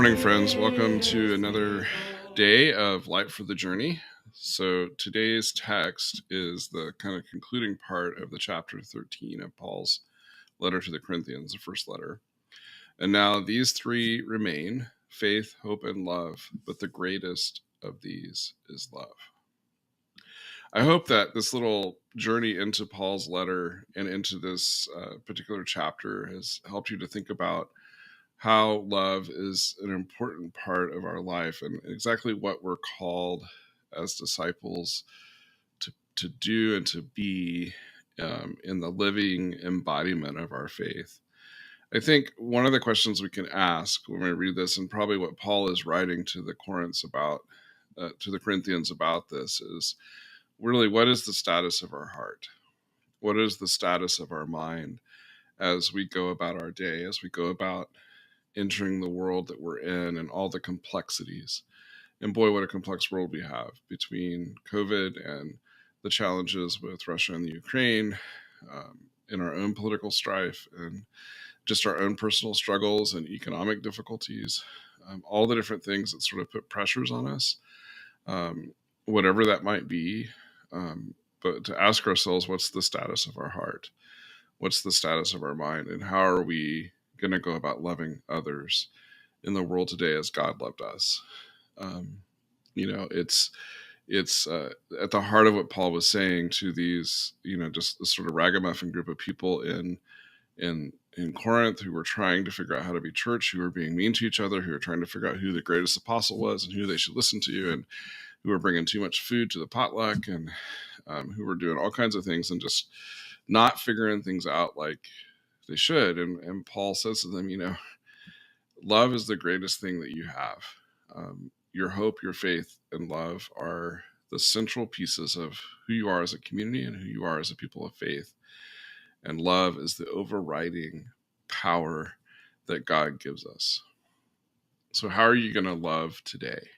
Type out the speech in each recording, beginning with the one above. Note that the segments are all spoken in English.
morning, friends. Welcome to another day of Light for the Journey. So today's text is the kind of concluding part of the chapter 13 of Paul's letter to the Corinthians, the first letter. And now these three remain: faith, hope, and love, but the greatest of these is love. I hope that this little journey into Paul's letter and into this particular chapter has helped you to think about how love is an important part of our life and exactly what we're called as disciples to do and to be in the living embodiment of our faith. I think one of the questions we can ask when we read this, and probably what Paul is writing to the Corinthians about this, is really, what is the status of our heart? What is the status of our mind as we go about our day, as we go about entering the world that we're in and all the complexities? And boy, what a complex world we have between COVID and the challenges with Russia and the Ukraine, in our own political strife and just our own personal struggles and economic difficulties, all the different things that sort of put pressures on us, whatever that might be. But to ask ourselves, what's the status of our heart? What's the status of our mind? And how are we going to go about loving others in the world today as God loved us? It's at the heart of what Paul was saying to these, just this sort of ragamuffin group of people in Corinth who were trying to figure out how to be church, who were being mean to each other, who were trying to figure out who the greatest apostle was and who they should listen to, and who were bringing too much food to the potluck, and who were doing all kinds of things and just not figuring things out like they should. And Paul says to them, love is the greatest thing that you have. Your hope, your faith, and love are the central pieces of who you are as a community and who you are as a people of faith. And love is the overriding power that God gives us. So how are you going to love today?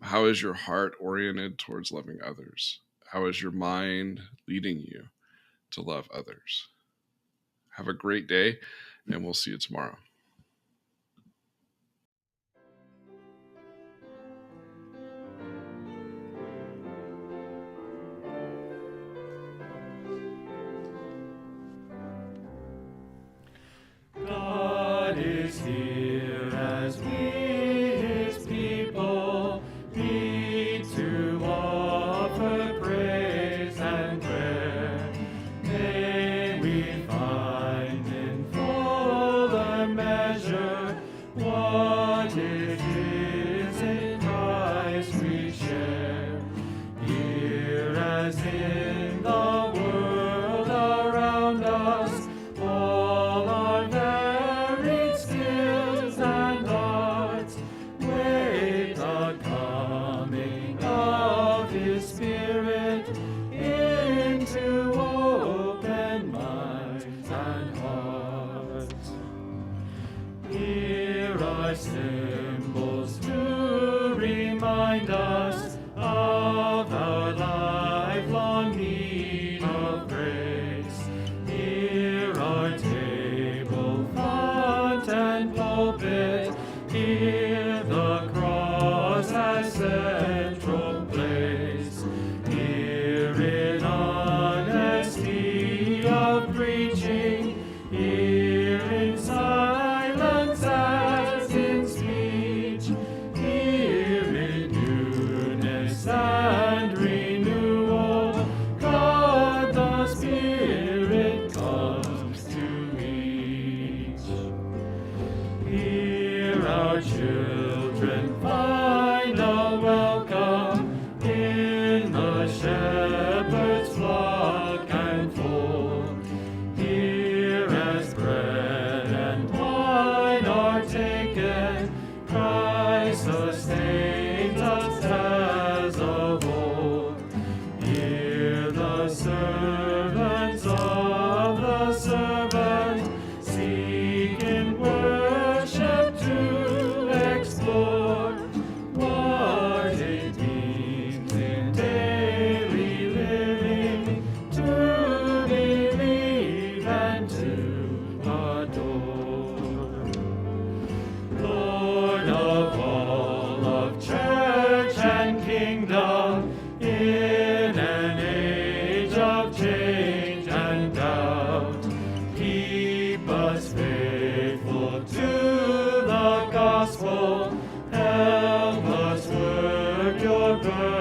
How is your heart oriented towards loving others? How is your mind leading you to love others? Have a great day, and we'll see you tomorrow. God is here as we, his people, meet to offer praise and prayer. May we find in fuller measure what it is in Christ we share. Here as in the world around us, all our varied skills and arts wait the coming of his Spirit into open minds and hearts. Here are symbols to remind us of our lifelong need of grace. Here are table, font, and pulpit. Here the cross has central place. Here in honesty of preaching, here in silence as in speech, here in newness and renewal, God the Spirit comes to each. Here our children find a welcome the